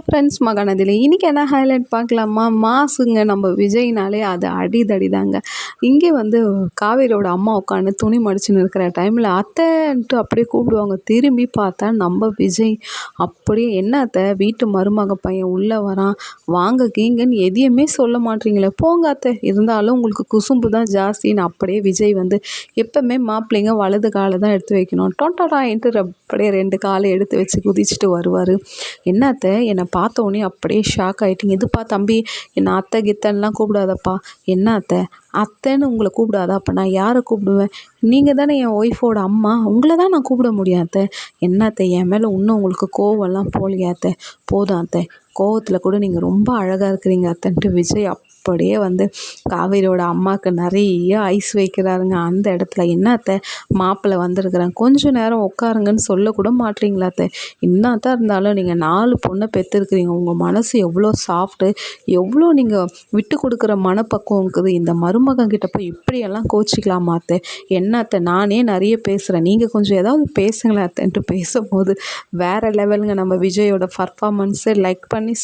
Friends மகாநதியில இன்னைக்கு என்ன highlight பார்க்கலாமா? மாஸுங்க நம்ம விஜய்னாலே அது அடிதடி தாங்க. இங்கே வந்து காவேரியோட அம்மா உட்காந்து துணி மடிச்சுன்னு இருக்கிற டைமில் அத்தைன்ட்டு அப்படியே கூப்பிடுவாங்க. திரும்பி பார்த்தா நம்ம விஜய் அப்படியே என்ன அத்தை வீட்டு மருமக பையன் உள்ளே வரான், வாங்க கீங்கன்னு எதையுமே சொல்ல மாட்டீங்களே, போங்க அத்தை, இருந்தாலும் உங்களுக்கு குசும்பு தான் ஜாஸ்தின்னு அப்படியே விஜய் வந்து எப்பவுமே மாப்பிள்ளைங்க வலது காலை தான் எடுத்து வைக்கணும் டொண்டடா என்று அப்படியே 2 காலை எடுத்து வச்சு குதிச்சுட்டு வருவார். என்ன அத்தை என்னை பார்த்த உடனே அப்படியே ஷாக் ஆகிட்டீங்க, இதுப்பா தம்பி என்னை அத்தை கித்தன்லாம் கூப்பிடாதப்பா. என்ன அத்தை அத்தைன்னு உங்களை கூப்பிடாதா, அப்போ நான் யாரை கூப்பிடுவேன்? நீங்கள் தானே என் ஒய்ஃபோட அம்மா, உங்களை தான் நான் கூப்பிட முடியும் அத்தை. என்ன அத்தை என் மேலே இன்னும் உங்களுக்கு கோவம்லாம் போகலையா அத்தை? போதும் அத்தை, கோவத்தில் கூட நீங்கள் ரொம்ப அழகாக இருக்கிறீங்க அத்தைன்ட்டு விஜய் அப்படியே வந்து காவேரியோட அம்மாவுக்கு நிறைய ஐஸ் வைக்கிறாருங்க. அந்த இடத்துல என்ன அத்தை மாப்பிள்ளை வந்திருக்கிறேன் கொஞ்சம் நேரம் உட்காருங்கன்னு சொல்லக்கூட மாட்டீங்களா அத்தை? என்னத்தான் இருந்தாலும் நீங்கள் 4 பொண்ணை பெற்றிருக்கிறீங்க, உங்கள் மனசு எவ்வளோ சாஃப்ட்டு, எவ்வளோ நீங்கள் விட்டு கொடுக்குற மனப்பக்குவம் இருக்குது. இந்த மருமகன் கிட்ட போய் இப்படியெல்லாம் கோச்சிக்கலாமா அத்தை? என்ன அத்தை நானே நிறைய பேசுகிறேன், நீங்கள் கொஞ்சம் ஏதாவது பேசுங்களேன் அத்தைன்ட்டு பேசும்போது வேறு லெவலுங்க நம்ம விஜயோட பர்ஃபார்மன்ஸை லைக் பண்ணி